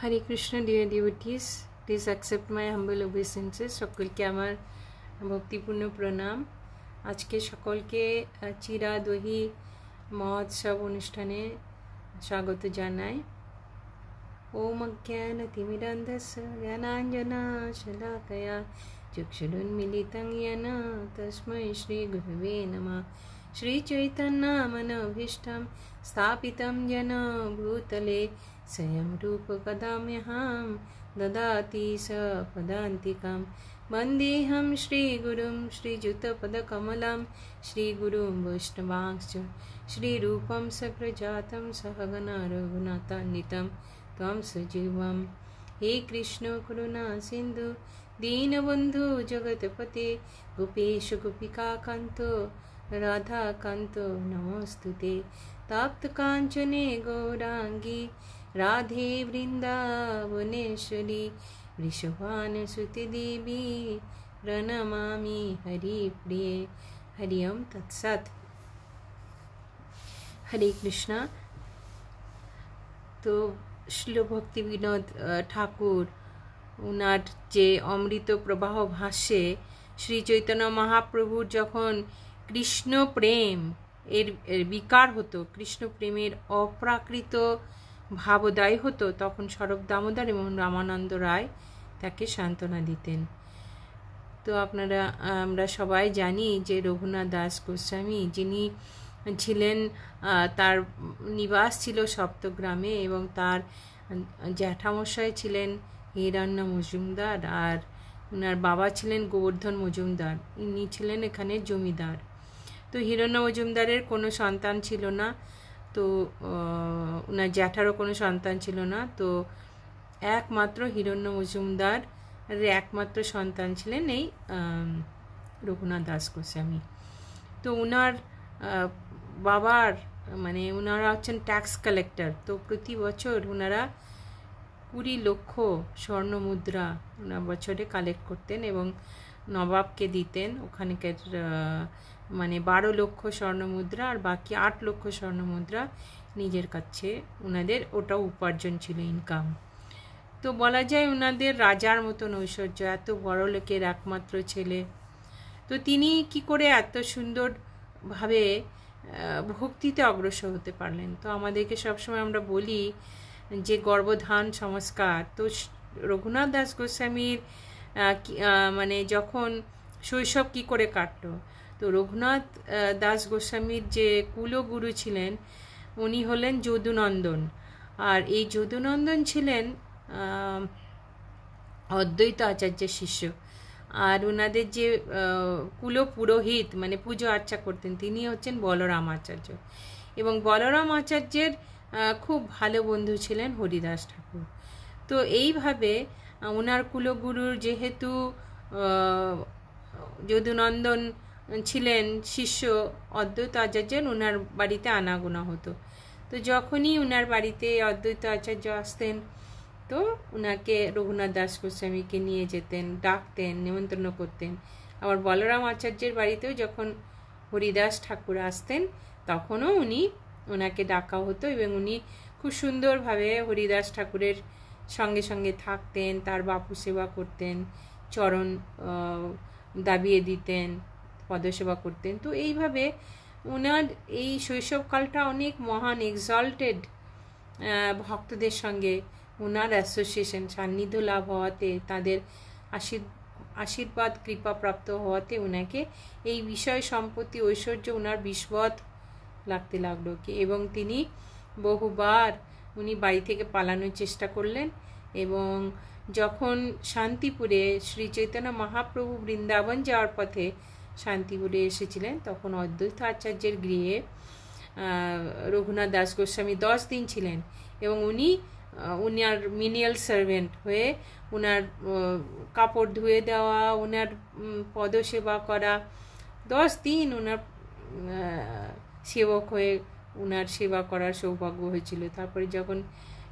Hare Krishna, dear devotees, please accept my humble obeisances. সকলকে আমার ভক্তিপূর্ণ প্রণাম। আজকে সকলকে চিরাদহি মহোৎসব অনুষ্ঠানে স্বাগত জানাই। ওম অজ্ঞানতিমিরান্ধস্য জ্ঞানাঞ্জনশলাকয়া চক্ষুरुन्मीलितं येन तस्मै श्रीगुरवे नमः। श्रीचैतन्यमनोभीष्टं स्थापितं येन भूतले स्वयं रूपकदाम्यहं ददाति स पदान्तिकं। वन्देऽहं श्रीगुरुं श्रीयुतपदकमलं श्रीगुरुं वैष्णवांश्च श्रीरूपं सग्रजातं सहगना रघुनाथान्वितं त्वं सजीवं। हे कृष्ण करुणा सिन्धु दीनबन्धु जगत्पते गोपेश गोपिकान्त राधाकान्त नमोस्तुते। तप्तकाञ्चने गौराङ्गी राधे वृन्दावनेश्वरी वृषभानुसुते देवी प्रणमामि हरिप्रिये। हरि ओम तत्सत्। हरे कृष्णा। तो श्रील भक्ति विनोद ठाकुर उनार जे अमृत प्रवाह भाष्ये श्री चैतन्य महाप्रभुर जखन कृष्ण प्रेम एर विकार हतो, कृष्ण प्रेमेर अप्राकृत भावोदय हतो, तखन स्वरूप दामोदर एवं रामानंद राय ताके सान्त्वना दितेन। तो आपनारा आमरा सबाई जानी जे रघुनाथ दास गोस्वामी जिनी छिलेन तार निवास छिलो सप्तग्रामे एवं तार জ্যাঠামশাই ছিলেন হিরণ্য মজুমদার আর ওনার বাবা ছিলেন গোবর্ধন মজুমদার। ইনি ছিলেন এখানে জমিদার। তো হিরণ্য মজুমদারের কোনো সন্তান ছিল না, তো ওনার জ্যাঠারও কোনো সন্তান ছিল না। তো একমাত্র হিরণ্য মজুমদার একমাত্র সন্তান ছিলেন এই রঘুনাথ দাস গোস্বামী। তো ওনার বাবার মানে ওনারা হচ্ছেন ট্যাক্স কালেক্টর। তো প্রতি বছর ওনারা 20 লক্ষ স্বর্ণ মুদ্রা ওনার বছরে কালেক্ট করতেন এবং নবাবকে দিতেন। ওখানকার মানে 12 লক্ষ স্বর্ণ মুদ্রা আর বাকি 8 লক্ষ স্বর্ণ মুদ্রা নিজের কাছে ওনাদের ওটা উপার্জন ছিল, ইনকাম। তো বলা যায় ওনাদের রাজার মতন ঐশ্বর্য, এত বড় লোকের একমাত্র ছেলে। তো তিনি কি করে এত সুন্দরভাবে ভক্তিতে অগ্রসর হতে পারলেন? তো আমাদেরকে সবসময় আমরা বলি যে গর্ভধান সংস্কার। তো রঘুনাথ দাস গোস্বামীর মানে যখন শৈশব কি করে কাটলো, তো রঘুনাথ দাস গোস্বামীর যে কুলগুরু ছিলেন উনি হলেন যদুনন্দন। আর এই যদুনন্দন ছিলেন অদ্বৈত আচার্যের শিষ্য। আর ওনাদের যে কুল পুরোহিত মানে পুজো আর্চা করতেন তিনি হচ্ছেন বলরাম আচার্য। এবং বলরাম আচার্যের খুব ভালো বন্ধু ছিলেন হরিদাস ঠাকুর। তো এইভাবে ওনার কুলগুরুর যেহেতু যদুনন্দন ছিলেন শিষ্য অদ্বৈত আচার্যের, ওনার বাড়িতে আনাগোনা হতো। তো যখনই ওনার বাড়িতে অদ্বৈত আচার্য আসতেন তো ওনাকে রঘুনাথ দাস গোস্বামীকে নিয়ে যেতেন, ডাকতেন, নিমন্ত্রণ করতেন। আবার বলরাম আচার্যের বাড়িতেও যখন হরিদাস ঠাকুর আসতেন তখনও ওনাকে ডাকা হতো এবং উনি খুব সুন্দরভাবে হরিদাস ঠাকুরের সঙ্গে সঙ্গে থাকতেন, তার বাপু সেবা করতেন, চরণ দাবিয়ে দিতেন, পদসেবা করতেন। তো এইভাবে ওনার এই শৈশবকালটা অনেক মহান এক্সল্টেড ভক্তদের সঙ্গে ওনার অ্যাসোসিয়েশন সান্নিধ্য লাভ হওয়াতে, তাদের আশীর্বাদ কৃপা প্রাপ্ত হওয়াতে ওনাকে এই বিষয় সম্পত্তি ঐশ্বর্য ওনার বিস্বত লাগতে লাগলো কি। এবং তিনি বহুবার উনি বাড়ি থেকে পালানোর চেষ্টা করলেন। এবং যখন শান্তিপুরে শ্রী চৈতন্য মহাপ্রভু বৃন্দাবন যাওয়ার পথে শান্তিপুরে এসেছিলেন তখন অদ্বৈত আচার্যের গৃহে রঘুনাথ দাস গোস্বামী 10 দিন ছিলেন এবং উনার মিনিয়াল সার্ভেন্ট হয়ে ওনার কাপড় ধুয়ে দেওয়া, ওনার পদসেবা করা, 10 দিন ওনার সেবক হয়ে ওনার সেবা করার সৌভাগ্য হয়েছিল। তারপরে যখন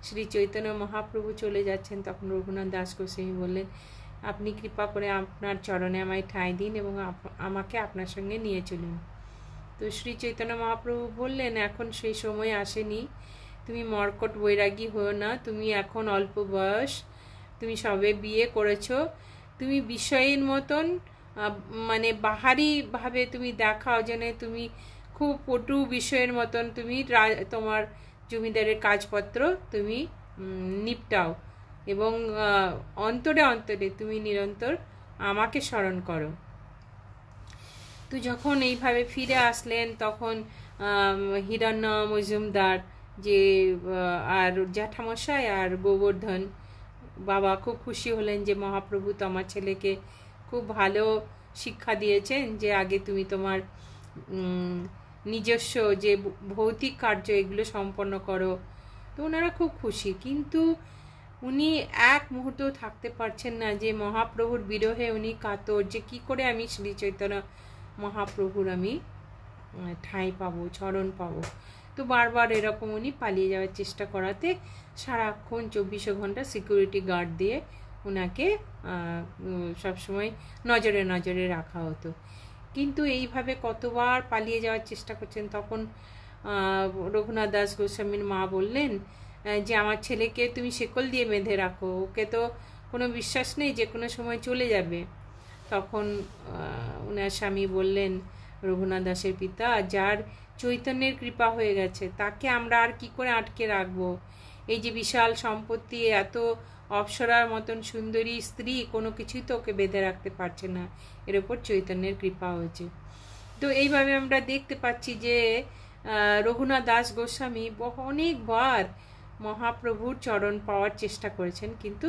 শ্রী চৈতন্য মহাপ্রভু চলে যাচ্ছেন তখন রঘুনাথ দাস গোস্বামী বললেন, আপনি কৃপা করে আপনার চরণে আমায় ঠাঁই দিন এবং আমাকে আপনার সঙ্গে নিয়ে চলুন। তো শ্রী চৈতন্য মহাপ্রভু বললেন এখন সেই সময় আসেনি, তুমি মর্কট বৈরাগী হও না, তুমি এখন অল্প বয়স, তুমি সবে বিয়ে করেছো, তুমি বিষয়ের মতন মানে বাহারিভাবে তুমি দেখাও যেন তুমি খুব পটু বিষয়ের মতন তুমি তোমার জমিদারের কাজপত্র তুমি নিপটাও, এবং অন্তরে অন্তরে তুমি নিরন্তর আমাকে স্মরণ করো। তো যখন এইভাবে ফিরে আসলেন তখন হিরণ্য মজুমদার যে আর জ্যাঠামশাই আর গোবর্ধন বাবা খুব খুশি হলেন যে মহাপ্রভু তো আমার ছেলেকে খুব ভালো শিক্ষা দিয়েছেন যে আগে তুমি তোমার নিজস্ব যে ভৌতিক কার্য এগুলো সম্পন্ন করো। তো ওনারা খুব খুশি, কিন্তু উনি এক মুহূর্ত থাকতে পারছেন না যে মহাপ্রভুর বিরহে উনি কাতর যে কি করে আমি শ্রী চৈতন্য মহাপ্রভুর আমি ঠাঁই পাবো, চরণ পাবো। তো বারবার এরকম উনি পালিয়ে যাওয়ার চেষ্টা করাতে সারাক্ষণ 24 ঘন্টা সিকিউরিটি গার্ড দিয়ে ওনাকে সবসময় নজরে নজরে রাখা হতো। কিন্তু এইভাবে কতবার পালিয়ে যাওয়ার চেষ্টা করছেন, তখন রঘুনাথ দাস গোস্বামীর মা বললেন যে আমার ছেলেকে তুমি শেকল দিয়ে বেঁধে রাখো, ওকে তো কোনো বিশ্বাস নেই, যে কোনো সময় চলে যাবে। তখন ওনার স্বামী বললেন, রঘুনাথ দাসের পিতা, যার চৈতন্যের কৃপা হয়ে গেছে তাকে আমরা আর কি করে আটকে রাখবো? এই যে বিশাল সম্পত্তি, এত অপ্সরার মতন সুন্দরী স্ত্রী, কোনো কিছুই তো ওকে বেঁধে রাখতে পারছে না, এর ওপর চৈতন্যের কৃপা হয়েছে। তো এইভাবে আমরা দেখতে পাচ্ছি যে রঘুনাথ দাস গোস্বামী অনেকবার মহাপ্রভুর চরণ পাওয়ার চেষ্টা করেছেন, কিন্তু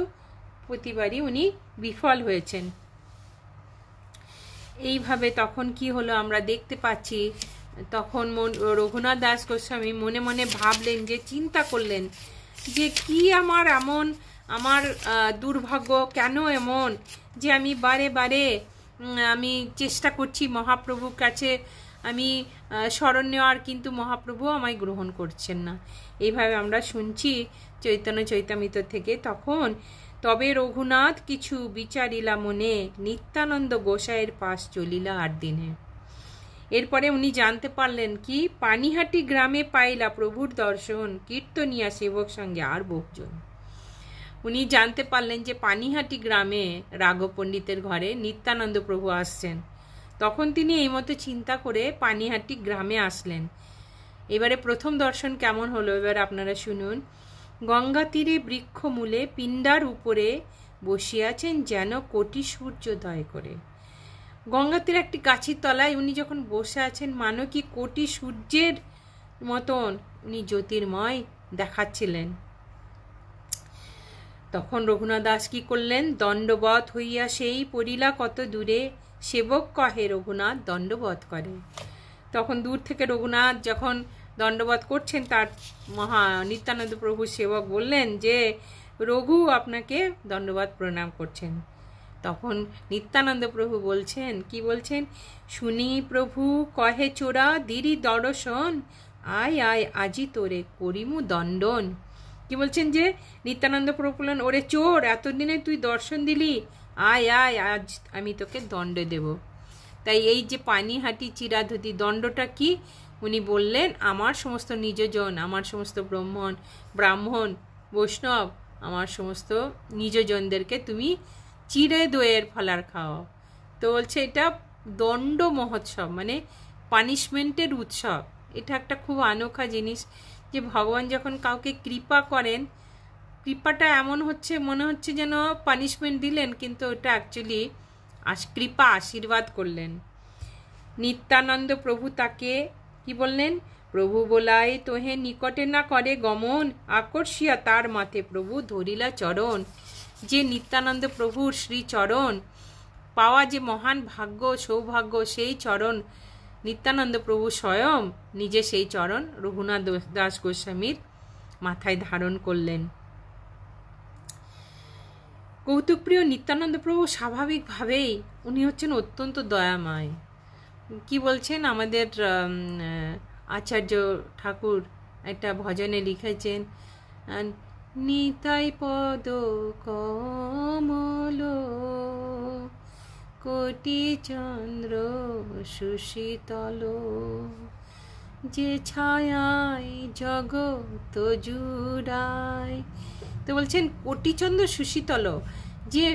প্রতিবারই উনি বিফল হয়েছেন। এইভাবে তখন কি হলো আমরা দেখতে পাচ্ছি, তখন রঘুনাথ দাস গোস্বামী মনে মনে ভাবলেন, যে চিন্তা করলেন যে কি আমার এমন, আমার দুর্ভাগ্য কেন এমন যে আমি বারে বারে আমি চেষ্টা করছি মহাপ্রভুর কাছে আমি শরণ নেওয়ার, কিন্তু মহাপ্রভু আমায় গ্রহণ করছেন না। এইভাবে আমরা শুনছি চৈতন্য চৈতামৃত থেকে। তখন তবে রঘুনাথ কিছু বিচারিলা মনে, নিত্যানন্দ গোসাইয়ের পাশ চলিলা 8 দিনে। এরপরে উনি জানতে পারলেন কি, পানিহাটি গ্রামে পাইলা প্রভুর দর্শন, কীর্তনিয়া সেবক সঙ্গে আর বহুজন। উনি জানতে পারলেন যে পানিহাটি গ্রামে রাঘব পণ্ডিতের ঘরে নিত্যানন্দ প্রভু আসছেন। তখন তিনি এই মতো চিন্তা করে পানিহাটি গ্রামে আসলেন। এবারে প্রথম দর্শন কেমন হলো এবার আপনারা শুনুন। গঙ্গা তীরে বৃক্ষ মূলে পিণ্ডার উপরে বসিয়াছেন যেন কোটি সূর্যোদয় করে। গঙ্গা তীরে একটি গাছের তলায় উনি যখন বসে আছেন, মানো কি কোটি সূর্যের মতন উনি জ্যোতির্ময় দেখাচ্ছিলেন। তখন রঘুনাথ দাস কি করলেন, দণ্ডবৎ হইয়া সেই পড়িলা কত দূরে, সেবক কহে রঘুনাথ দণ্ডবৎ করে। তখন দূর থেকে রঘুনাথ যখন দণ্ডবৎ করছেন, তার নিত্যানন্দ প্রভু সেবক বললেন যে রঘু আপনাকে দণ্ডবৎ প্রণাম করছেন। তখন নিত্যানন্দ প্রভু বলছেন, কি বলছেন, শুনি প্রভু কহে চোরা দিরি দর্শন, আয় আয় আজি তোরে করিমু দণ্ডন। কি বলছেন যে নিত্যানন্দ প্রভু বললেন, ওরে চোর, এতদিনে তুই দর্শন দিলি, আয় আয় আজ আমি তোকে দণ্ড দেব। তাই এই যে পানিহাটি চিরাধুতি দণ্ডটা কি, উনি বললেন আমার সমস্ত নিজজন, আমার সমস্ত ব্রাহ্মণ বৈষ্ণব, আমার সমস্ত নিজজনদেরকে তুমি চিড়ে দইয়ের ফলার খাও। তো বলছে এটা দণ্ড মহোৎসব, মানে পানিশমেন্টের উৎসব। এটা একটা খুব অনোখা জিনিস যে ভগবান যখন কাউকে কৃপা করেন, কৃপাটা এমন হচ্ছে মনে হচ্ছে যেন পানিশমেন্ট দিলেন, কিন্তু ওটা অ্যাকচুয়ালি কৃপা আশীর্বাদ করলেন। নিত্যানন্দ প্রভু তাকে কি বললেন, প্রভু বলাই তোহে নিকটে না করে গমন, আকর্ষিয়া তার মাথে প্রভু ধরিলা চরণ। যে নিত্যানন্দ প্রভুর শ্রী চরণ পাওয়া যে মহান ভাগ্য সৌভাগ্য, সেই চরণ নিত্যানন্দ প্রভু স্বয়ং নিজে সেই চরণ রঘুনাথ দাস গোস্বামীর মাথায় ধারণ করলেন। কৌতুকপ্রিয় নিত্যানন্দ প্রভু স্বাভাবিকভাবেই উনি হচ্ছেন অত্যন্ত দয়াময়। কি বলছেন, আমাদের আচার্য ঠাকুর একটা ভজনে লিখেছেন, নিতাই পদ কমল কোটি চন্দ্র সুশীতল, যে ছায়ায় জগৎ জুড়ায়। তো বলছেন কোটিচন্দ্র সুশীতল, যে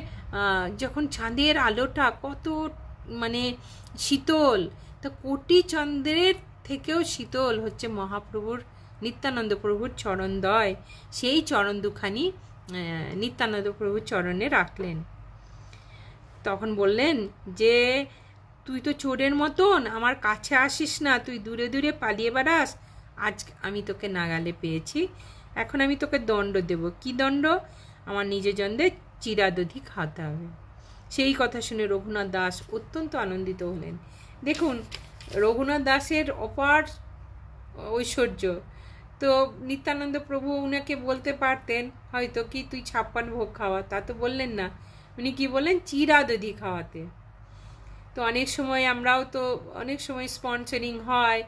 যখন চাঁদের আলোটা কত মানে শীতল, তো কোটি চন্দ্রের থেকেও শীতল হচ্ছে মহাপ্রভুর নিত্যানন্দ প্রভুর চরণদ্বয়। সেই চরণ দুখানি নিত্যানন্দ প্রভুর চরণে রাখলেন। তখন বললেন যে তুই তো চোরের মতন আমার কাছে আসিস না, তুই দূরে দূরে পালিয়ে বেড়াস, আজ আমি তোকে নাগালে পেয়েছি, এখন আমি তোকে দণ্ড দেব। কি দণ্ড? আমার নিজজনদের চিরাদধি খাওয়াতে হবে। সেই কথা শুনে রঘুনাথ দাস অত্যন্ত আনন্দিত হলেন। দেখুন রঘুনাথ দাসের অপার ঐশ্বর্য, তো নিত্যানন্দ প্রভু উনাকে বলতে পারতেন হয়তো কি তুই 56 ভোগ খাওয়া, তা তো বললেন না। উনি কি বললেন? চিরাদধি খাওয়াতে। তো অনেক সময় আমরাও তো অনেক সময় স্পন্সরিং হয়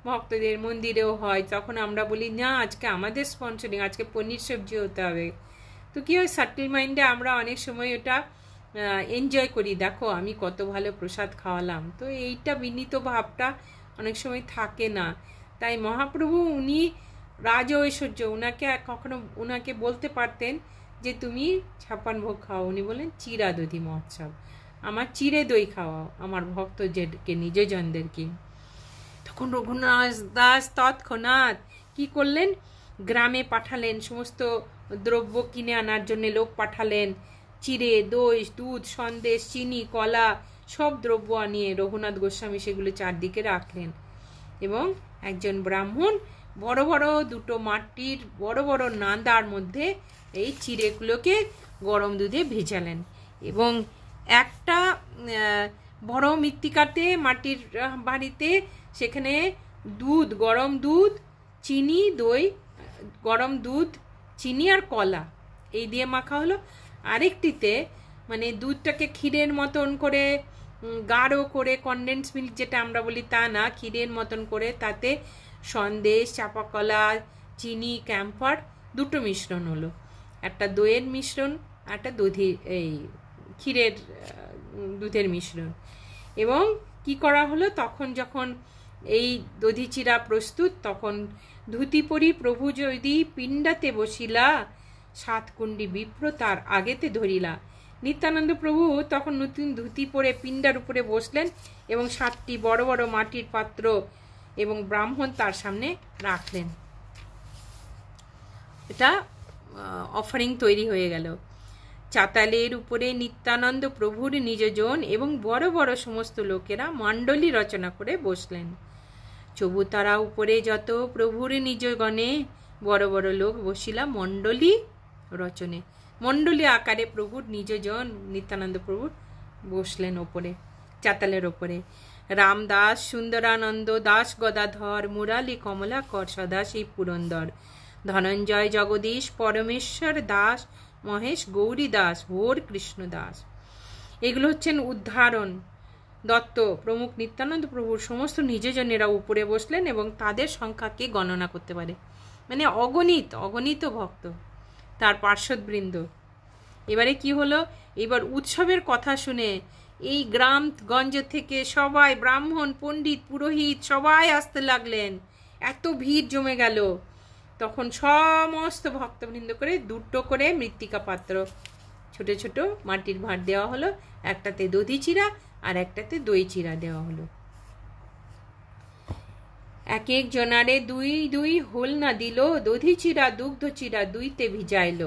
ভক্তদের, মন্দিরেও হয়, তখন আমরা বলি না আজকে আমাদের স্পন্সরিং, আজকে পনির সবজি হতে হবে। তো কী হয়, সাটল মাইন্ডে আমরা অনেক সময় ওটা এনজয় করি, দেখো আমি কত ভালো প্রসাদ খাওয়ালাম। তো এইটা বিনীত ভাবটা অনেক সময় থাকে না। তাই মহাপ্রভু উনি রাজ ঐশ্বর্য, উনাকে বলতে পারতেন যে তুমি 56 ভোগ খাও, উনি বলেন চিরাদধি মহোৎসব, আমার চিরে দই খাওয়াও আমার ভক্তদেরকে, নিজজনদেরকে। তখন রঘুনাথ দাস তৎক্ষণাৎ কি করলেন? গ্রামে পাঠালেন, সমস্ত দ্রব্য কিনে আনার জন্য লোক পাঠালেন। চিড়ে, দই, দুধ, সন্দেশ, চিনি, কলা সব দ্রব্য আনিয়ে রঘুনাথ গোস্বামী সেগুলো চারদিকে রাখলেন। এবং একজন ব্রাহ্মণ বড় বড় দুটো মাটির বড় বড় নান্দার মধ্যে এই চিড়েগুলোকে গরম দুধে ভেজালেন, এবং একটা বড় মৃত্তিকাতে মাটির বাড়িতে সেখানে দুধ, গরম দুধ, চিনি, দই, গরম দুধ, চিনি আর কলা এই দিয়ে মাখা হলো। আরেকটিতে মানে দুধটাকে ক্ষীরের মতন করে গাঢ় করে, কনডেন্স মিল্ক যেটা আমরা বলি তা না, ক্ষীরের মতন করে তাতে সন্দেশ, চাপা কলা, চিনি, ক্যাম্ফার দুটো মিশ্রণ হলো, একটা দইয়ের মিশ্রণ, একটা এই ক্ষীরের দুধের মিশ্রণ। এবং কি করা হলো, তখন যখন এই দধি চিরা প্রস্তুত, তখন ধুতি পরি প্রভু যদি পিণ্ডাতে বসিলা, 7 কুণ্ডি বিপ্র তার আগেতে ধরিলা। নিত্যানন্দ প্রভু তখন নতুন ধুতি পরে পিণ্ডার উপরে বসলেন, এবং 7টি বড় বড় মাটির পাত্র এবং ব্রাহ্মণ তার সামনে রাখলেন। এটা অফারিং তৈরি হয়ে গেল। চাতালের উপরে নিত্যানন্দ প্রভুর নিজজন এবং বড় বড় সমস্ত লোকেরা মণ্ডলী রচনা করে বসলেন। চবুতারা উপরে যত প্রভুর নিজগণে বড় বড় লোক বসিলা মণ্ডলী রচনে, মণ্ডলী আকারে প্রভুর নিজজন নিত্যানন্দ প্রভুর বসলেন ওপরে, চাতালের ওপরে। রামদাস, সুন্দরানন্দ দাস, গদাধর, মুরালী, কমলাকর, সদাশিব, পুরন্দর, ধনঞ্জয়, জগদীশ, পরমেশ্বর দাস, মহেশ, গৌরী দাস, ভোর কৃষ্ণ দাস, এগুলো হচ্ছেন উদ্ধারণ দত্ত প্রমুখ নিত্যানন্দ প্রভুর সমস্ত নিজজনেরা উপরে বসলেন, এবং তাদের সংখ্যাকে গণনা করতে পারে, মানে অগণিত ভক্ত, তার পার্শ্বদবৃন্দ। এবারে কি হলো, এবার উৎসবের কথা শুনে এই গ্রামগঞ্জ থেকে সবাই, ব্রাহ্মণ, পণ্ডিত, পুরোহিত সবাই আসতে লাগলেন, এত ভিড় জমে গেল। তখন সমস্ত ভক্তবৃন্দ করে 2টো করে মৃত্তিকা পাত্র, ছোট ছোট মাটির ভাঁড় দেওয়া হলো, একটাতে দধি চিরা আর একটাতে দই চিরা দেওয়া হলো। এক এক জনারে 2 হোলনা দিল, দধি চিরা দুগ্ধ চিরা 2তে ভিজাইল।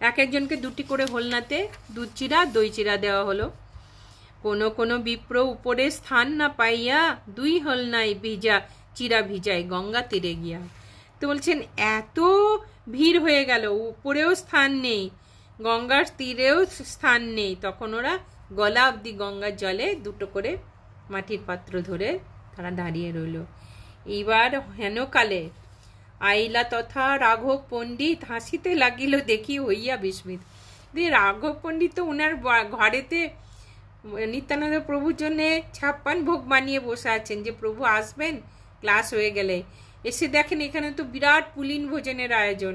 এক একজনকে 2টি করে হোলনাতে দুধ চিরা, দই চিরা দেওয়া হলো। কোনো বিপ্র উপরে স্থান না পাইয়া 2 হোলনায় চিরা ভিজায় গঙ্গা তীরে গিয়া। তো বলছেন এত ভিড় হয়ে গেল, উপরেও স্থান নেই, গঙ্গার তীরেও স্থান নেই, তখন ওরা গলা অবধি গঙ্গার জলে 2টো করে মাটির পাত্র ধরে তারা দাঁড়িয়ে রইল। এইবার হেনকালে আইলা তথা রাঘব পণ্ডিত হাসিতে লাগিল দেখি হইয়া বিস্মিত। দিয়ে রাঘব পণ্ডিত তো ওনার ঘরেতে নিত্যানন্দ প্রভুর জন্যে 56 ভোগ বানিয়ে বসে আছেন, যে প্রভু আসবেন ক্লাস হয়ে গেলে। এসে দেখেন এখানে তো বিরাট পুলিন ভোজনের আয়োজন,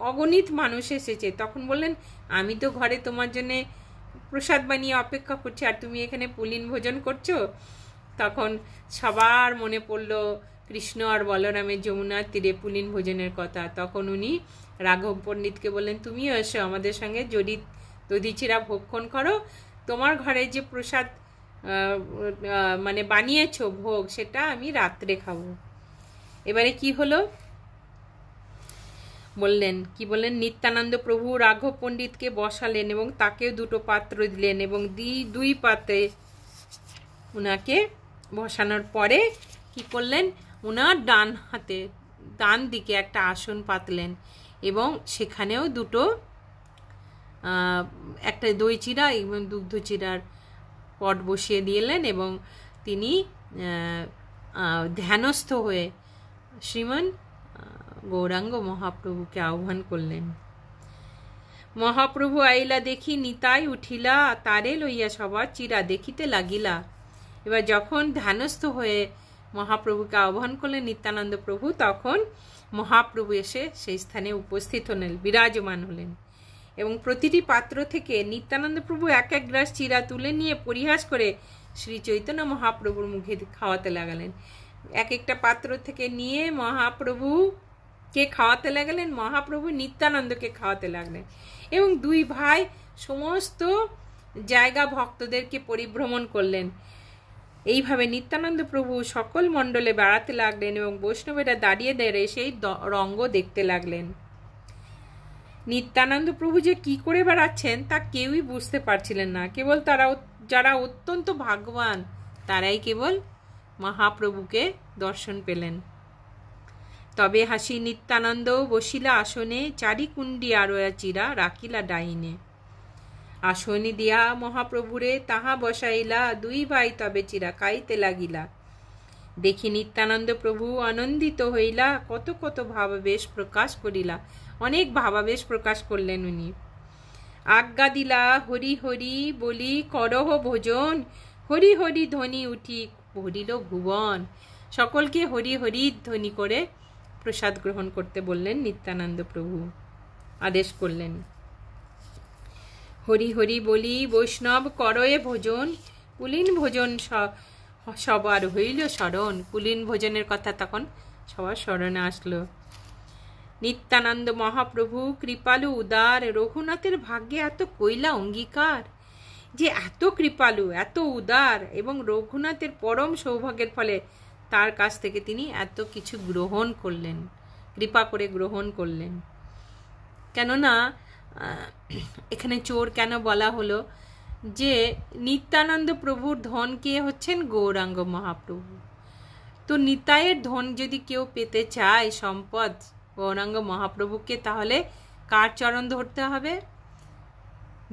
অগণিত মানুষ এসেছে। তখন বললেন আমি তো ঘরে তোমার জন্যে প্রসাদ বানিয়ে অপেক্ষা করছি, আর তুমি এখানে পুলিন ভোজন করছো। তখন সবার মনে পড়ল কৃষ্ণ আর বলরামের যমুনার তীরে পুলিন ভোজনের কথা, তখন উনি রাঘব পণ্ডিতকে বললেন, তুমিও এসো আমাদের সঙ্গে দধিচিরা ভক্ষণ করো, তোমার ঘরে যে প্রসাদ মানে বানিয়েছো ভোগ, সেটা আমি রাত্রে খাবো। এবারে কি হলো বললেন, নিত্যানন্দ প্রভু রাঘব পণ্ডিতকে বসালেন এবং তাকেও দুটো পাত্র দিলেন, এবং দুই পাত্রে উনাকে বসানোর পরে কি করলেন, উনার ডান দিকে একটা আসন পাতলেন এবং সেখানেও একটা দই চিরা এবং দুগ্ধ চিরার পট বসিয়ে দিলেন, এবং তিনি ধ্যানস্থ হয়ে শ্রীমান গৌরাঙ্গ মহাপ্রভুকে আহ্বান করলেন। মহাপ্রভু আইলা দেখি নিতাই উঠিলা, তারে লইয়া সবার চিরা দেখিতে লাগিলা। এবার যখন ধ্যানস্থ হয়ে মহাপ্রভুকে আহ্বান করলেন নিত্যানন্দ প্রভু, তখন মহাপ্রভু এসে সেই স্থানে উপস্থিত হলেন, বিরাজমান হলেন, এবং প্রতিটি পাত্র থেকে নিত্যানন্দ প্রভু এক এক গ্রাস চিরা তুলে নিয়ে পরিহাস করে শ্রী চৈতন্য মহাপ্রভুর মুখে খাওয়াতে লাগালেন। এক একটা পাত্র থেকে নিয়ে মহাপ্রভুকে খাওয়াতে লাগালেন, মহাপ্রভু নিত্যানন্দকে খাওয়াতে লাগলেন, এবং দুই ভাই সমস্ত জায়গা ভক্তদেরকে পরিভ্রমণ করলেন। এইভাবে নিত্যানন্দ প্রভু সকল মণ্ডলে বেড়াতে লাগলেন এবং বৈষ্ণবেরা দাঁড়িয়ে দাঁড়িয়ে সেই রঙ্গ দেখতে লাগলেন। নিত্যানন্দ প্রভু যে কি করে বেড়াচ্ছেন তা কেউই বুঝতে পারছিলেন না, কেবল যারা অত্যন্ত ভাগ্যবান তারাই কেবল মহাপ্রভুকে দর্শন পেলেন। তবে হাসি নিত্যানন্দ বসিলা আসনে, চারিকুণ্ডি আরোয়া চিরা রাখিলা ডাইনে। আসনি দিয়া মহাপ্রভুরে তাহা বসাইলা, দুই ভাই তবে চিরা খাইতে লাগিলা। দেখি নিত্যানন্দ প্রভু আনন্দিত হইলা, কত কত ভাবাবেশ প্রকাশ করিলা। অনেক ভাবাবেশ প্রকাশ করলেন উনি। আজ্ঞা দিলা হরি হরি বলি করহ ভোজন, হরি হরি ধ্বনি উঠি ভরিল ভুবন। সকলকে হরি হরি ধ্বনি করে প্রসাদ গ্রহণ করতে বললেন নিত্যানন্দ প্রভু, আদেশ করলেন। হরি হরি বলি বৈষ্ণব করয়ে ভোজন, পুলিন ভোজন সবার হইল স্মরণ। পুলিন ভোজনের কথা তখন সবার স্মরণে আসলো। নিত্যানন্দ মহাপ্রভু কৃপালু উদার, রঘুনাথের ভাগ্যে এত কইলা অঙ্গীকার, যে এত কৃপালু এত উদার এবং রঘুনাথের পরম সৌভাগ্যের ফলে তার কাছ থেকে তিনি এত কিছু গ্রহণ করলেন, কৃপা করে গ্রহণ করলেন। কেননা এখানে চোর কেন বলা হলো, যে নিত্যানন্দ প্রভুর ধন কে হচ্ছেন গৌরাঙ্গ মহাপ্রভু। তো নিতাইয়ের ধন যদি কেউ পেতে চায়, সম্পদ গৌরাঙ্গ মহাপ্রভুকে, তাহলে কার চরণ ধরতে হবে?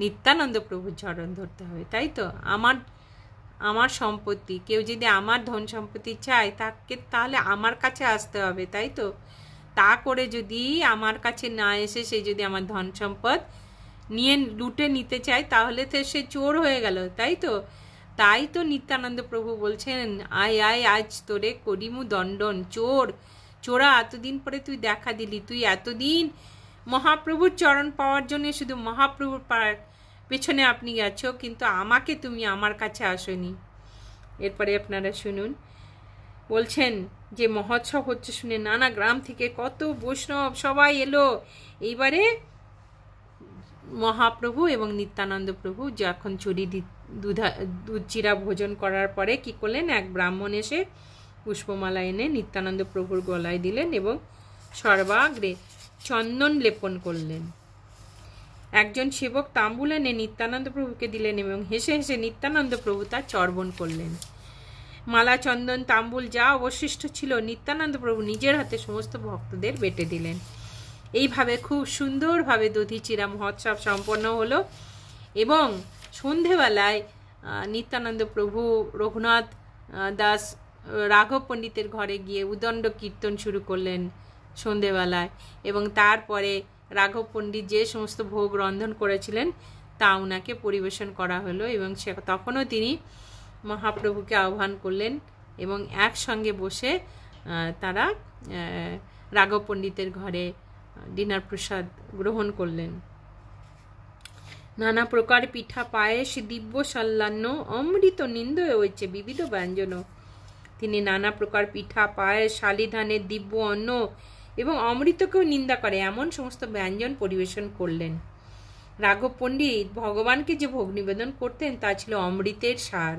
নিত্যানন্দ প্রভুর চরণ ধরতে হবে, তাই তো। আমার সম্পত্তি, কেউ যদি আমার ধন সম্পত্তি চায় তাহলে আমার কাছে আসতে হবে, তাই তো। তা করে যদি আমার কাছে না এসে সে যদি আমার ধন সম্পদ নিয়ে লুটে নিতে চায়, তাহলে তো সে চোর হয়ে গেল, তাই তো। তাই তো নিত্যানন্দ প্রভু বলছেন, আয় আয় আজ তোরে করিমু দণ্ডন। চোরা, এতদিন পরে তুই দেখা দিলি, তুই এতদিন মহাপ্রভুর চরণ পাওয়ার জন্য শুধু মহাপ্রভুর পেছনে আপনি গেছো, কিন্তু আমাকে তুমি আমার কাছে আসনি। এরপরে আপনারা শুনুন, বলছেন যে মহোৎসব হচ্ছে শুনে নানা গ্রাম থেকে কত বৈষ্ণব সবাই এলো। এইবারে মহাপ্রভু এবং নিত্যানন্দ প্রভু যখন দুধ চিরা ভোজন করার পরে কি করলেন, এক ব্রাহ্মণ এসে পুষ্পমালা এনে নিত্যানন্দ প্রভুর গলায় দিলেন এবং সর্বাগ্রে চন্দন লেপন করলেন। একজন সেবক তাম্বুল এনে নিত্যানন্দ প্রভুকে দিলেন এবং হেসে হেসে নিত্যানন্দ প্রভু তা চর্বণ করলেন। মালা, চন্দন, তাম্বুল যা অবশিষ্ট ছিল নিত্যানন্দ প্রভু নিজের হাতে সমস্ত ভক্তদের বেটে দিলেন। এইভাবে খুব সুন্দরভাবে দধিচিরা মহোৎসব সম্পন্ন হলো এবং সন্ধেবেলায় নিত্যানন্দ প্রভু রঘুনাথ দাস রাঘব পণ্ডিতের ঘরে গিয়ে উদণ্ড কীর্তন শুরু করলেন সন্ধেবেলায়, এবং তারপরে রাঘব পণ্ডিত যে সমস্ত ভোগ রন্ধন করেছিলেন তা ওনাকে পরিবেশন করা হলো, এবং তখনও তিনি মহাপ্রভুকে আহ্বান করলেন এবং একসঙ্গে বসে তারা রাঘব পণ্ডিতের ঘরে ডিনার প্রসাদ গ্রহণ করলেন। নানা প্রকার পিঠা, পায়েস, দিব্য সাল্লান্ন, অমৃত নিন্দয় হয়েছে বিবিধ ব্যঞ্জন। তিনি নানা প্রকার পিঠা, পায়েস, শালি ধানের দিব্য অন্ন এবং অমৃতকেও নিন্দা করে এমন সমস্ত ব্যঞ্জন পরিবেশন করলেন। রাঘব পণ্ডিত ভগবানকে যে ভোগ নিবেদন করতেন তা ছিল অমৃতের সার,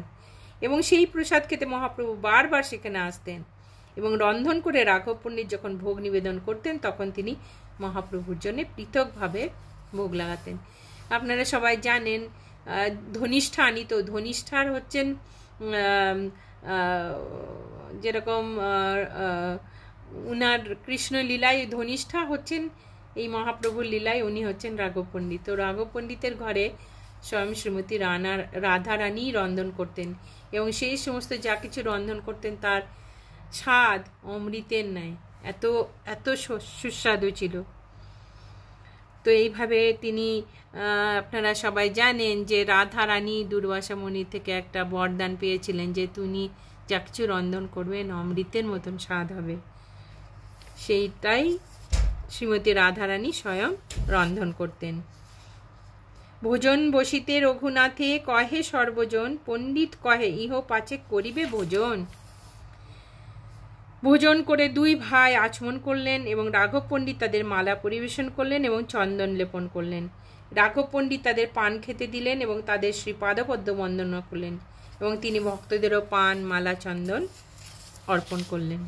এবং সেই প্রসাদ খেতে মহাপ্রভু বারবার সেখানে আসতেন, এবং রন্ধন করে রাঘব পণ্ডিত যখন ভোগ নিবেদন করতেন তখন তিনি মহাপ্রভুর জন্য পৃথকভাবে ভোগ লাগাতেন। আপনারা সবাই জানেন ধনিষ্ঠা আনিত, ধনিষ্ঠার হচ্ছেন যেরকম উনার কৃষ্ণ লীলায় ধনিষ্ঠা হচ্ছেন এই মহাপ্রভুর লীলায় উনি হচ্ছেন রাঘব পণ্ডিত। তো রাঘব পণ্ডিতের ঘরে স্বয়ং শ্রীমতী রাধারানী রন্ধন করতেন, এবং সেই সমস্ত যা কিছু রন্ধন করতেন তার স্বাদ অমৃতের ন্যায়, এত এত সুস্বাদু ছিল। তো এইভাবে তিনি আপনারা সবাই জানেন যে রাধারানী দুর্বাসা মুনির থেকে একটা বরদান পেয়েছিলেন যে তিনি যা কিছু রন্ধন করবেন অমৃতের মতন স্বাদ হবে। সেইটাই শ্রীমতী রাধারানী স্বয়ং রন্ধন করতেন। ভোজন বসিতে রঘুনাথে কহে সর্বজন, পণ্ডিত কহে ইহ পাছে করিবে ভোজন। ভোজন করে দুই ভাই আচমন করলেন এবং রাঘব পণ্ডিত তাদের মালা পরিবেশন করলেন এবং চন্দন লেপন করলেন। রাঘব পণ্ডিত তাদের পান খেতে দিলেন এবং তাদের শ্রীপাদপদ্ম বন্দনা করলেন, এবং তিনি ভক্তদেরও পান, মালা, চন্দন অর্পণ করলেন।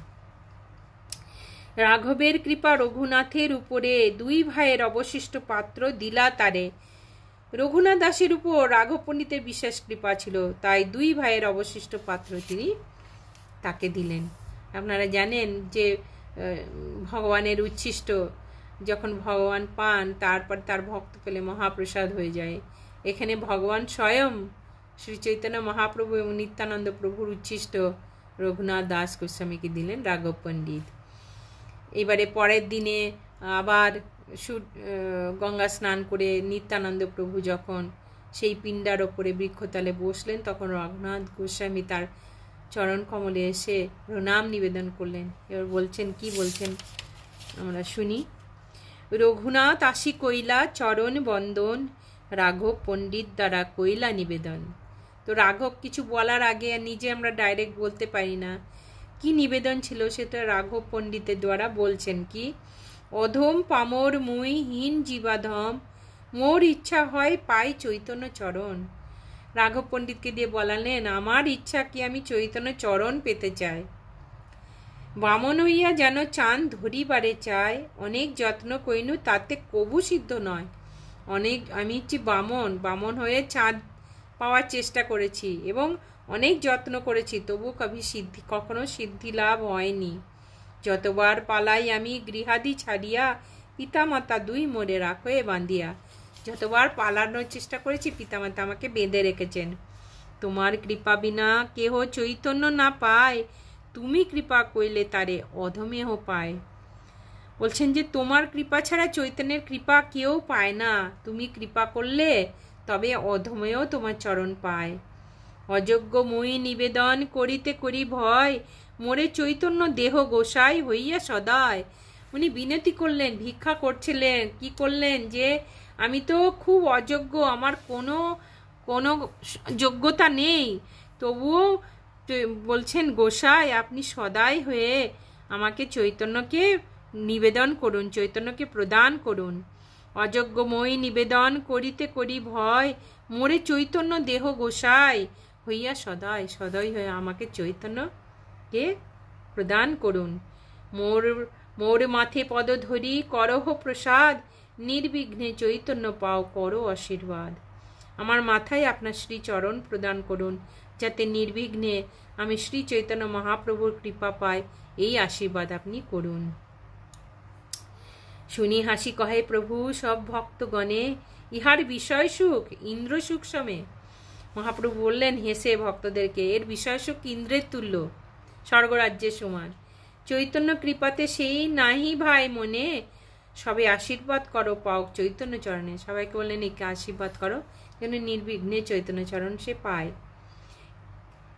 রাঘবের কৃপা রঘুনাথের উপরে দুই ভাইয়ের অবশিষ্ট পাত্র দিলা তারে। রঘুনাথ দাসের উপর রাঘব পণ্ডিতের বিশেষ কৃপা ছিল, তাই দুই ভাইয়ের অবশিষ্ট পাত্র তিনি তাকে দিলেন। আপনারা জানেন যে ভগবানের উচ্ছিষ্ট যখন ভগবান পান তারপর তার ভক্ত পেলে মহাপ্রসাদ হয়ে যায়। এখানে ভগবান স্বয়ং শ্রী চৈতন্য মহাপ্রভু এবং নিত্যানন্দ প্রভুর উচ্ছিষ্ট রঘুনাথ দাস গোস্বামীকে দিলেন রাঘব পণ্ডিত। এবারে পরের দিনে আবার গঙ্গা স্নান করে নিত্যানন্দ প্রভু যখন সেই পিণ্ডার ওপরে বৃক্ষতলে বসলেন তখন রঘুনাথ গোস্বামী তার চরণ কমলে এসে প্রণাম নিবেদন করলেন। এবার বলছেন, কি বলছেন আমরা শুনি। রঘুনাথ আসি কইলা চরণ বন্দন, রাঘব পণ্ডিত দ্বারা কইলা নিবেদন। তো রাঘব কিছু বলার আগে নিজে আমরা ডাইরেক্ট বলতে পারি না, কি নিবেদন ছিল সেটা রাঘব পণ্ডিতের দ্বারা বলছেন কি, অধম পামর মুই হীন জীবাধম, মোর ইচ্ছা হয় পাই চৈতন্য চরণ। রাঘব পণ্ডিতকে দিয়ে বলালেন, আমার ইচ্ছা কি আমি চৈতন্য চরণ পেতে চাই। বামন হইয়া যেন চাঁদ ধরিবারে চায়, অনেক যত্ন কইনু তাতে কবু সিদ্ধ নয়। আমি হচ্ছি বামন হয়ে চাঁদ পাওয়ার চেষ্টা করেছি এবং অনেক যত্ন করেছি, তবু কখনো সিদ্ধি লাভ হয়নি। যতবার পালাই আমি গৃহাদি ছাড়িয়া, পিতামাতা দুই মোরে রাখে বাঁধিয়া। যতবার পালানোর চেষ্টা করেছি পিতামাতা আমাকে বেঁধে রেখেছেন। তোমার কৃপা বিনা কেহ চৈতন্য না পায়, তুমি কৃপা কইলে তারে অধমেহ পায়। বলছেন যে তোমার কৃপা ছাড়া চৈতন্যের কৃপা কেউ পায় না, তুমি কৃপা করলে তবে অধমেও তোমার চরণ পায়। অযোগ্য মই নিবেদন করিতে করি ভয়, মোরে চৈতন্য দেহ গোসাই হইয়া সদায়। উনি বিনতি করলেন, ভিক্ষা করছিলেন, কি করলেন যে আমি তো খুব অযোগ্য, আমার কোনো যোগ্যতা নেই, তবুও বলছেন গোসাই আপনি সদাই হয়ে আমাকে চৈতন্যকে নিবেদন করুন, চৈতন্যকে প্রদান করুন। অযোগ্য মই নিবেদন করিতে করি ভয়, মোরে চৈতন্য দেহ গোসাই হইয়া সদয় হয়ে আমাকে চৈতন্যকে প্রদান করুন। মোর মাথে পদ ধরি করহ প্রসাদ, নির্বিঘ্নে চৈতন্য পাও করো আশীর্বাদ। আমার মাথায় আপনার শ্রী চরণ প্রদান করুন, যাতে নির্বিঘ্নে আমি শ্রী চৈতন্য মহাপ্রভুর কৃপা পাই, এই আশীর্বাদ আপনি করুন। শুনি হাসি কহে প্রভু সব ভক্তগণে, ইহার বিষয় সুখ ইন্দ্র সুখ সমে। মহাপ্রভু বললেন হেসে ভক্তদেরকে, এর বিষয় সুখ ইন্দ্রের তুল্য, স্বর্গরাজ্যের সমান। চৈতন্য কৃপাতে সেই নাহি ভাই মনে, সবে আশীর্বাদ করো পাও চৈতন্য চরণে। সবাইকে বললেন একে আশীর্বাদ করো যেন নির্বিঘ্নে চৈতন্য চরণ সে পায়।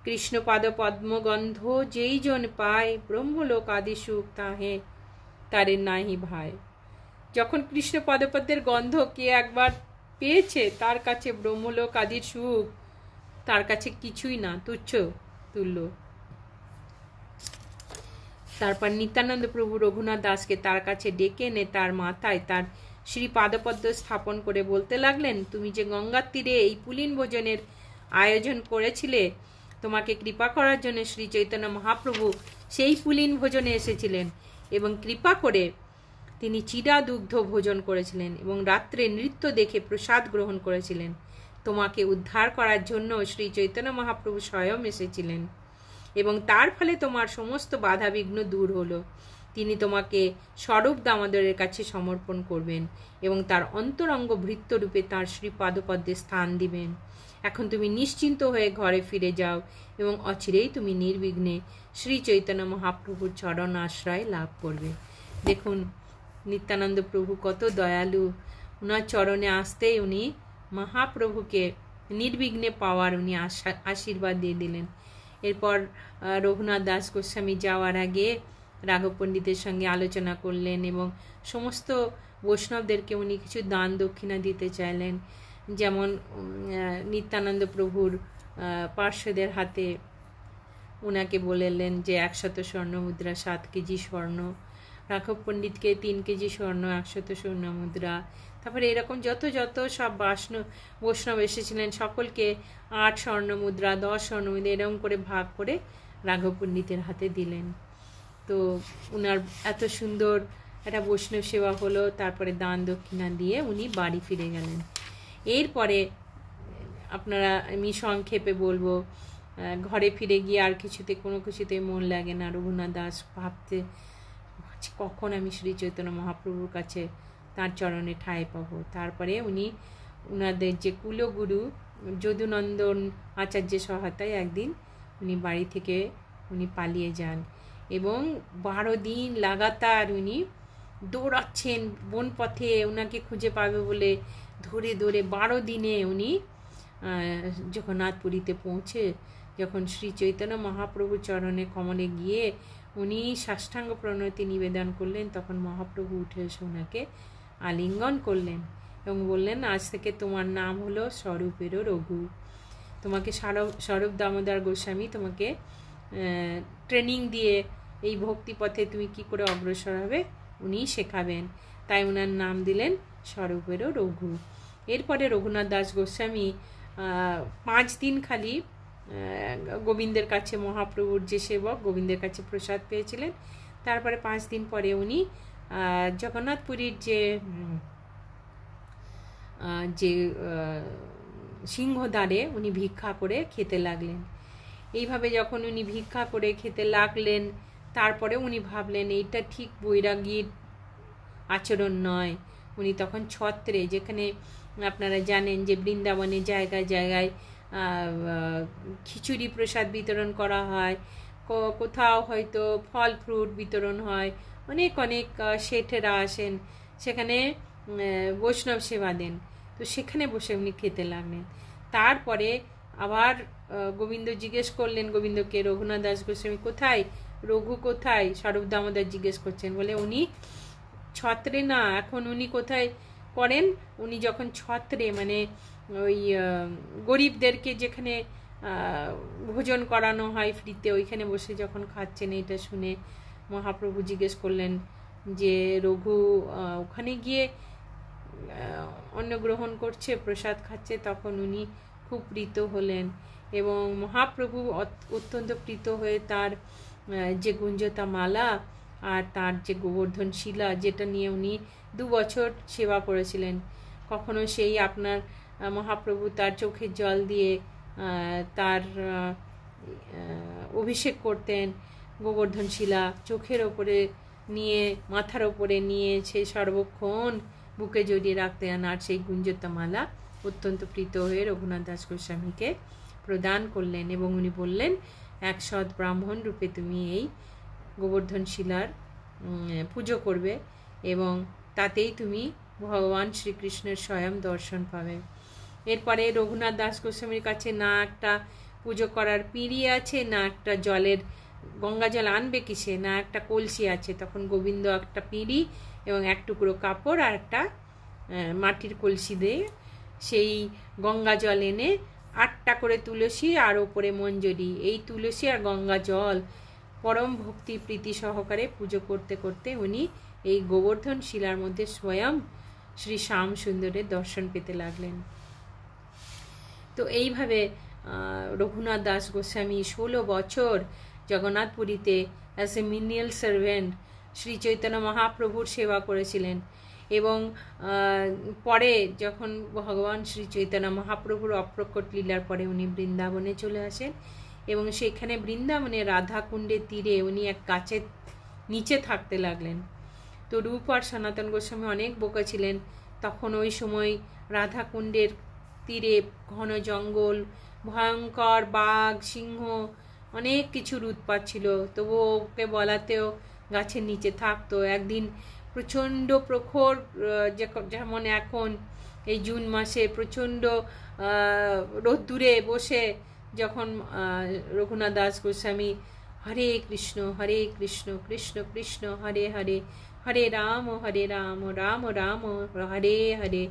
কৃষ্ণপাদ পদ্মগন্ধ যেই জন পায়, ব্রহ্মলোক আদি সুখ তাহে তারে নাহি ভাই। যখন কৃষ্ণ পদপদ্মের গন্ধ কে একবার পেয়েছে তার কাছে ব্রহ্মলোক আদির সুখ তার কাছে কিছুই না, তুচ্ছ তুল্য। তারপর নিত্যানন্দ প্রভু রঘুনাথ দাসকে তার কাছে ডেকে এনে তার মাথায় তার শ্রী পাদপদ্ম স্থাপন করে বলতে লাগলেন, তুমি যে গঙ্গার তীরে এই পুলিন ভোজনের আয়োজন করেছিলে, তোমাকে কৃপা করার জন্য শ্রী চৈতন্য মহাপ্রভু সেই পুলিন ভোজনে এসেছিলেন এবং কৃপা করে তিনি চিরা দুগ্ধ ভোজন করেছিলেন এবং রাত্রে নৃত্য দেখে প্রসাদ গ্রহণ করেছিলেন। তোমাকে উদ্ধার করার জন্য শ্রী চৈতন্য মহাপ্রভু স্বয়ং এসেছিলেন এবং তার ফলে তোমার সমস্ত বাধা বিঘ্ন দূর হলো। তিনি তোমাকে স্বরূপ দামোদরের কাছে সমর্পণ করবেন এবং তার অন্তরঙ্গ ভৃত্যরূপে তার শ্রী পাদপদ্মে স্থান দিবেন। এখন তুমি নিশ্চিন্ত হয়ে ঘরে ফিরে যাও এবং অচিরেই তুমি নির্বিঘ্নে শ্রী চৈতন্য মহাপ্রভুর চরণ আশ্রয় লাভ করবে। দেখুন নিত্যানন্দ প্রভু কত দয়ালু, ওনার চরণে আসতেই উনি মহাপ্রভুকে নির্বিঘ্নে পাওয়ার উনি আশীর্বাদ দিয়ে দিলেন। এরপর রঘুনাথ দাস গোস্বামী যাওয়ার আগে রাঘব পণ্ডিতের সঙ্গে আলোচনা করলেন এবং সমস্ত বৈষ্ণবদেরকে উনি কিছু দান দক্ষিণা দিতে চাইলেন। যেমন নিত্যানন্দ প্রভুর পার্শ্বদের হাতে ওনাকে বললেন যে 100 স্বর্ণ মুদ্রা, 7 কেজি স্বর্ণ, রাঘব পণ্ডিতকে 3 কেজি স্বর্ণ, 100 স্বর্ণ মুদ্রা। তারপরে এরকম যত যত সব বৈষ্ণব এসেছিলেন সকলকে 8 স্বর্ণ মুদ্রা, 10 স্বর্ণ মুদ্রা এরকম করে ভাগ করে রাঘব পণ্ডিতের হাতে দিলেন। তো উনার এত সুন্দর একটা বৈষ্ণব সেবা হলো। তারপরে দান দক্ষিণা দিয়ে উনি বাড়ি ফিরে গেলেন। এরপরে আপনারা আমি সংক্ষেপে বলবো, ঘরে ফিরে গিয়ে আর কোনো কিছুতে মন লাগে না। রঘুনাথ দাস ভাবতে কখন আমি শ্রী চৈতন্য মহাপ্রভুর কাছে তার চরণে ঠাঁই পাবো। তারপরে উনাদের যে কুলগুরু যদুনন্দন আচার্যের সহায়তায় একদিন উনি বাড়ি থেকে উনি পালিয়ে যান এবং 12 দিন লাগাতার উনি দৌড়াচ্ছেন বনপথে ওনাকে খুঁজে পাবে বলে। ধরে ধরে 12 দিনে উনি জগন্নাথপুরীতে পৌঁছে যখন শ্রী চৈতন্য মহাপ্রভু চরণে কমলে গিয়ে উনি সাষ্টাঙ্গ প্রণতি নিবেদন করলেন, তখন মহাপ্রভু উঠে এসে ওনাকে আলিঙ্গন করলেন এবং বললেন, আজ থেকে তোমার নাম হলো স্বরূপেরও রঘু। তোমাকে স্বরূপ দামোদর গোস্বামী তোমাকে ট্রেনিং দিয়ে এই ভক্তিপথে তুমি কি করে অগ্রসর হবে উনি শেখাবেন। তাই ওনার নাম দিলেন স্বরূপেরও রঘু। এরপরে রঘুনাথ দাস গোস্বামী 5 দিন খালি গোবিন্দের কাছে, মহাপ্রভুর যে সেবক গোবিন্দের কাছে প্রসাদ পেয়েছিলেন। তারপরে 5 দিন পরে উনি জগন্নাথপুরীর যে সিংহদ্বারে উনি ভিক্ষা করে খেতে লাগলেন। এইভাবে যখন উনি ভিক্ষা করে খেতে লাগলেন, তারপরে উনি ভাবলেন এইটা ঠিক বৈরাগীর আচরণ নয়। উনি তখন ছত্রে, যেখানে আপনারা জানেন যে বৃন্দাবনে জায়গায় জায়গায় খিচুড়ি প্রসাদ বিতরণ করা হয়, কোথাও হয়তো ফল ফ্রুট বিতরণ হয়, অনেক অনেক শেঠেরা আসেন সেখানে বৈষ্ণব সেবা দেন। তো সেখানে বসে উনি খেতে লাগলেন। তারপরে আবার গোবিন্দ জিজ্ঞেস করলেন গোবিন্দকে, রঘুনাথ দাস গোস্বামী কোথায়, রঘু কোথায়? স্বরূপ দামোদর জিজ্ঞেস করছেন, বলে উনি ছত্রে না। এখন উনি কোথায় করেন? উনি যখন ছত্রে মানে ওই গরিবদেরকে যেখানে ভোজন করানো হয় ফ্রিতে, ওইখানে বসে যখন খাচ্ছেন। এটা শুনে মহাপ্রভু জিজ্ঞেস করলেন যে রঘু ওখানে গিয়ে অন্ন গ্রহণ করছে, প্রসাদ খাচ্ছে। তখন উনি খুব প্রীত হলেন এবং মহাপ্রভু অত্যন্ত প্রীত হয়ে তার যে গুঞ্জতা মালা আর তার যে গোবর্ধন শিলা, যেটা নিয়ে উনি 2 বছর সেবা করেছিলেন, কখনো সেই আপনার মহাপ্রভু তার চোখের জল দিয়ে তার অভিষেক করতেন। গোবর্ধন শিলা চোখের ওপরে নিয়ে, মাথার ওপরে নিয়ে সে সর্বক্ষণ বুকে জড়িয়ে রাখতেন। আর সেই গুঞ্জতা মালা অত্যন্ত প্রীত হয়ে রঘুনাথ দাস গোস্বামীকে প্রদান করলেন এবং উনি বললেন, এক সৎ ব্রাহ্মণ রূপে তুমি এই গোবর্ধন শিলার পুজো করবে এবং তাতেই তুমি ভগবান শ্রীকৃষ্ণের স্বয়ং দর্শন পাবে। এরপরে রঘুনাথ দাস গোস্বামীর কাছে না একটা পুজো করার পিঁড়ি আছে, না একটা গঙ্গা জল আনবে কিসে, না একটা কলসি আছে। তখন গোবিন্দ একটা পিঁড়ি এবং 1 টুকরো কাপড় আর একটা মাটির কলসি দিয়ে সেই গঙ্গা জল এনে 8টা করে তুলসী আর ওপরে মঞ্জরি, এই তুলসী আর গঙ্গা জল পরম ভক্তি প্রীতি সহকারে পুজো করতে করতে উনি এই গোবর্ধন শিলার মধ্যে স্বয়ং শ্রী শ্যাম সুন্দরের দর্শন পেতে লাগলেন। তো এইভাবে রঘুনাথ দাস গোস্বামী 16 বছর জগন্নাথপুরীতে as a menial servant Shri Chaitanya মহাপ্রভুর সেবা করেছিলেন। এবং পরে যখন ভগবান শ্রী চৈতন্য মহাপ্রভুর অপ্রকট লীলার পরে উনি বৃন্দাবনে চলে আসেন এবং সেখানে বৃন্দাবনে রাধাকুণ্ডের তীরে উনি এক গাছের নিচে থাকতে লাগলেন। তো রূপ আর সনাতন গোস্বামী অনেক বোকা ছিলেন, তখন ওই সময় রাধাকুণ্ডের তীরে ঘন জঙ্গল, ভয়ঙ্কর বাঘ, সিংহ, অনেক কিছুর উৎপাত ছিল। তবুও ওকে বলাতেও গাছের নিচে থাকতো। একদিন প্রচণ্ড প্রখর, যেমন এখন এই জুন মাসে প্রচণ্ড রোদ্দুরে বসে যখন রঘুনাথ দাস গোস্বামী হরে কৃষ্ণ কৃষ্ণ কৃষ্ণ হরে হরে, হরে রাম রাম রাম হরে হরে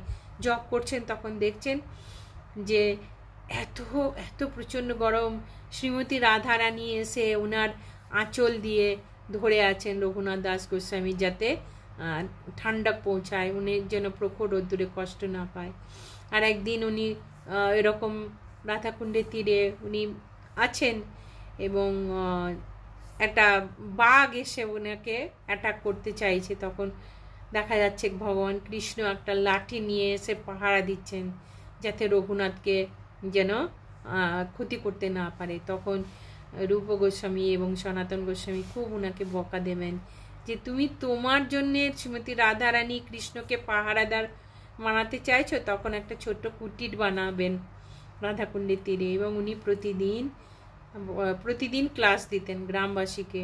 জপ করছেন, তখন দেখছেন যে এত এত প্রচণ্ড গরম। শ্রীমতী রাধারানী এসে ওনার আঁচল দিয়ে ধরে আছেন রঘুনাথ দাস গোস্বামী, যাতে ঠান্ডা পৌঁছায়, উনি যেন প্রখর রোদ্দুরে কষ্ট না পায়। আর একদিন উনি এরকম রাধাকুণ্ডের তীরে উনি আছেন এবং একটা বাঘ এসে ওনাকে অ্যাটাক করতে চাইছে। তখন দেখা যাচ্ছে ভগবান কৃষ্ণ একটা লাঠি নিয়ে এসে পাহারা দিচ্ছেন যাতে রঘুনাথকে যেন ক্ষতি করতে না পারে। তখন রূপ গোস্বামী এবং সনাতন গোস্বামী খুব ওনাকে বকা দেবেন যে তুমি তোমার জন্যে শ্রীমতী রাধারানী কৃষ্ণকে পাহারাদার বানাতে চাইছো, তখন একটা ছোট্ট কুটির বানাবেন রাধাকুণ্ডের তীরে। এবং উনি প্রতিদিন ক্লাস দিতেন গ্রামবাসীকে।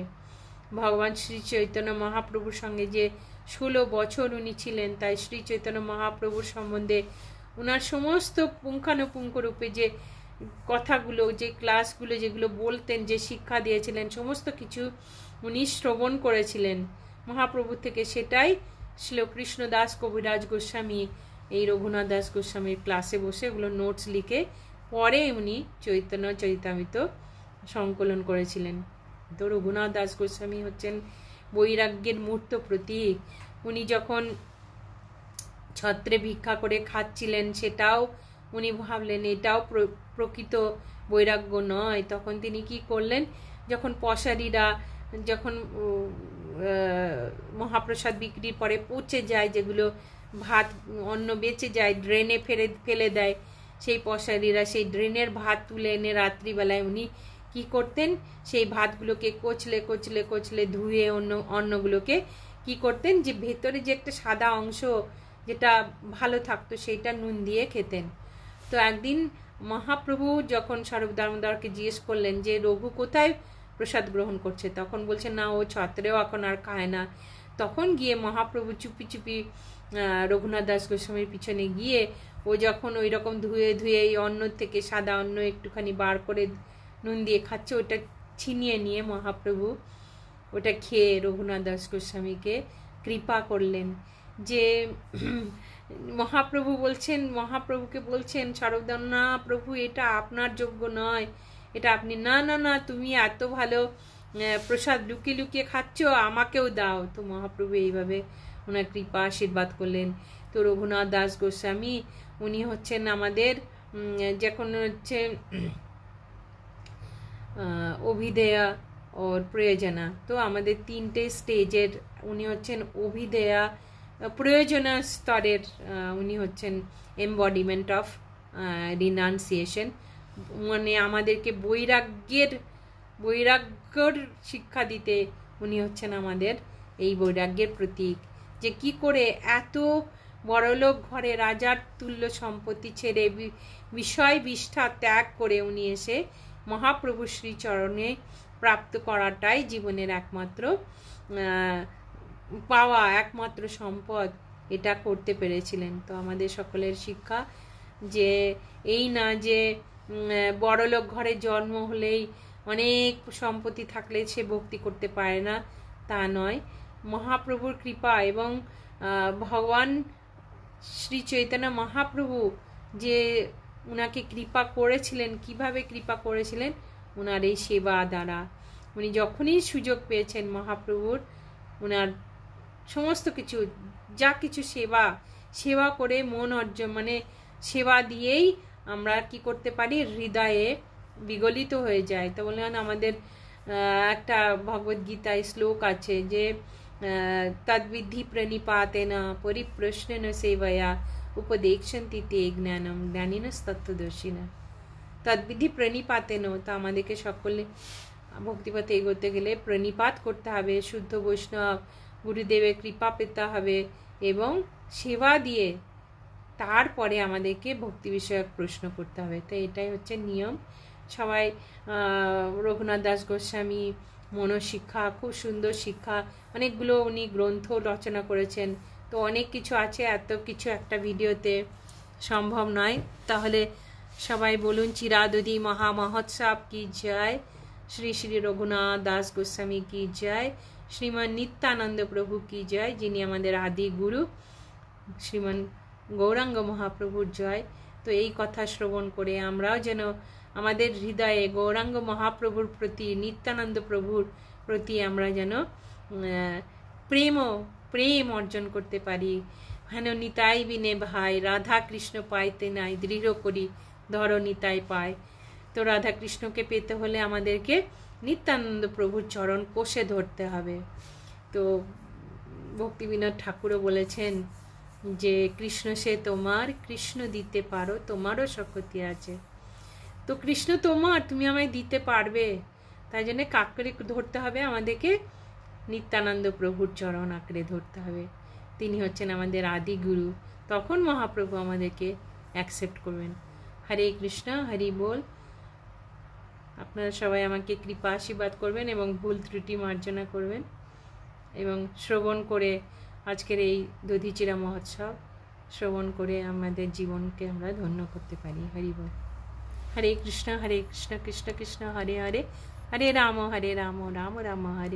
ভগবান শ্রী চৈতন্য মহাপ্রভুর সঙ্গে যে 16 বছর উনি ছিলেন, তাই শ্রী চৈতন্য মহাপ্রভুর সম্বন্ধে ওনার সমস্ত পুঙ্খানুপুঙ্খ রূপে যে কথাগুলো, যে ক্লাসগুলো যেগুলো বলতেন, যে শিক্ষা দিয়েছিলেন, সমস্ত কিছু উনি শ্রবণ করেছিলেন মহাপ্রভু থেকে। সেটাই শ্রী কৃষ্ণ দাস কবিরাজ গোস্বামী এই রঘুনাথ দাস গোস্বামীর ক্লাসে বসে ওগুলো নোটস লিখে পরে উনি চৈতন্য চরিতামৃত সংকলন করেছিলেন। তো রঘুনাথ দাস গোস্বামী হচ্ছেন বৈরাগ্যের মূর্ত প্রতীক। উনি যখন ছত্রে ভিক্ষা করে খাচ্ছিলেন, সেটাও উনি ভাবলেন এটাও প্রকৃত বৈরাগ্য নয়। তখন তিনি কি করলেন, যখন পশারীরা যখন মহাপ্রসাদ বিক্রির পরে পচে যায়, যেগুলো ভাত অন্ন বেঁচে যায়, ড্রেনে ফেলে দেয়, সেই পশারীরা সেই ড্রেনের ভাত তুলে এনে রাত্রিবেলায় উনি কি করতেন, সেই ভাতগুলোকে কচলে কচলে কচলে ধুয়ে অন্নগুলোকে কি করতেন, যে ভেতরে যে একটা সাদা অংশ যেটা ভালো থাকতো সেইটা নুন দিয়ে খেতেন। তো একদিন মহাপ্রভু যখন স্বরূপ দামোদরকে জিজ্ঞেস করলেন যে রঘু কোথায় প্রসাদ গ্রহণ করছে, তখন বলছে না ও ছত্রেও এখন আর খায় না। তখন গিয়ে মহাপ্রভু চুপি চুপি রঘুনাথ দাস গোস্বামীর পিছনে গিয়ে ও যখন ওই রকম ধুয়ে ধুয়ে এই অন্ন থেকে সাদা অন্ন একটুখানি বার করে নুন দিয়ে খাচ্ছে, ওটা ছিনিয়ে নিয়ে মহাপ্রভু ওটা খেয়ে রঘুনাথ দাস গোস্বামীকে কৃপা করলেন। যে মহাপ্রভুকে বলছেন স্বরূপদাম, না প্রভু এটা আপনার যোগ্য নয়, এটা আপনি না না না তুমি এত ভালো প্রসাদ লুকিয়ে লুকিয়ে খাচ্ছ, আমাকেও দাও। তো মহাপ্রভু এইভাবে ওনার কৃপা আশীর্বাদ করলেন। তো রঘুনাথ দাস গোস্বামী উনি হচ্ছেন আমাদের যখন হচ্ছে অভিধেয়া ওর প্রয়োজনা। তো আমাদের 3টে স্টেজের উনি হচ্ছেন অভিধেয়া, প্রয়োজনা স্তরের উনি হচ্ছেন এমবডিমেন্ট অফ রিনাউন্সিয়েশন, মানে আমাদেরকে বৈরাগ্যর শিক্ষা দিতে উনি হচ্ছেন আমাদের এই বৈরাগ্যের প্রতীক। যে কি করে এত বড়লোক ঘরে রাজার তুল্য সম্পত্তি ছেড়ে বিষয় বিষ্ঠা ত্যাগ করে উনি এসে মহাপ্রভু শ্রীচরণে প্রাপ্ত করাটাই জীবনের একমাত্র পাওয়া, একমাত্র সম্পদ, এটা করতে পেরেছিলেন। তো আমাদের সকলের শিক্ষা যে এই না যে বড়লোক ঘরে জন্ম হলেই অনেক সম্পত্তি থাকলে সে ভক্তি করতে পারে না, তা নয়। মহাপ্রভুর কৃপা এবং ভগবান শ্রী চৈতন্য মহাপ্রভু যে উনাকে কৃপা করেছিলেন, কিভাবে কৃপা করেছিলেন, ওনার এই সেবা দ্বারা। উনি যখনই সুযোগ পেয়েছেন মহাপ্রভুর, ওনার সমস্ত কিছু যা কিছু সেবা করে মন অর্জন, মানে সেবা দিয়েই আমরা কি করতে পারি, হৃদয়ে বিগলিত হয়ে যায়। তো বললেন আমাদের একটা ভগবদ্গীতায় শ্লোক আছে যে তদ্বিধি প্রণিপাতেন পরিপ্রশ্নেন সেবয়া উপদেক্ষন্তি তে জ্ঞানম জ্ঞানিনস্তত্ত্বদর্শিনা। তদ্বিধি প্রণিপাতেন, তা আমাদেরকে সকলে ভক্তিপথে এগোতে গেলে প্রণিপাত করতে হবে, শুদ্ধ বৈষ্ণব গুরুদেবের কৃপা পেতে হবে এবং সেবা দিয়ে তারপরে আমাদেরকে ভক্তি বিষয়ক প্রশ্ন করতে হবে। তো এটাই হচ্ছে নিয়ম। সবাই রঘুনাথ দাস গোস্বামী মনোশিক্ষা, খুব সুন্দর শিক্ষা, অনেকগুলো উনি গ্রন্থ রচনা করেছেন। তো অনেক কিছু আছে, এত কিছু একটা ভিডিওতে সম্ভব নয়। তাহলে সবাই বলুন চিরাদুদি মহা মহোৎসব কি জয়, শ্রী শ্রী রঘুনাথ দাস গোস্বামী কি জয়, শ্রীমান নিত্যানন্দ প্রভু কি জয়, যিনি আমাদের আদি গুরু, শ্রীমান গৌরাঙ্গ মহাপ্রভুর জয়। তো এই কথা শ্রবণ করে আমরাও যেন আমাদের হৃদয়ে গৌরাঙ্গ মহাপ্রভুর প্রতি, নিত্যানন্দ প্রভুর প্রতি আমরা যেন প্রেম অর্জন করতে পারি। হেন নিতাই বিনে ভাই, রাধা কৃষ্ণ পাইতে নাই, দৃঢ় করি ধর নিতাই পায়। তো রাধা কৃষ্ণকে পেতে হলে আমাদেরকে নিত্যানন্দ প্রভুর চরণ কোষে ধরতে হবে। তো ভক্তিবিনোদ ঠাকুরও বলেছেন যে কৃষ্ণ সে তোমার, কৃষ্ণ দিতে পারো, তোমারও শক্তি আছে। তো কৃষ্ণ তোমার, তুমি আমায় দিতে পারবে, তাই জন্য কাকরে ধরতে হবে, আমাদেরকে নিত্যানন্দ প্রভুর চরণ আঁকড়ে ধরতে হবে। তিনি হচ্ছেন আমাদের আদি গুরু, তখন মহাপ্রভু আমাদেরকে অ্যাকসেপ্ট করবেন। হরে কৃষ্ণ, হরি বল। আপনারা সবাই আমাকে কৃপা আশীর্বাদ করবেন এবং ভুল ত্রুটি মার্জনা করবেন এবং শ্রবণ করে আজকের এই দধিচিরা মহোৎসব শ্রবণ করে আমাদের জীবনকে আমরা ধন্য করতে পারি। হরি বল। হরে কৃষ্ণ কৃষ্ণ কৃষ্ণ হরে হরে, হরে রাম রাম রাম হরে।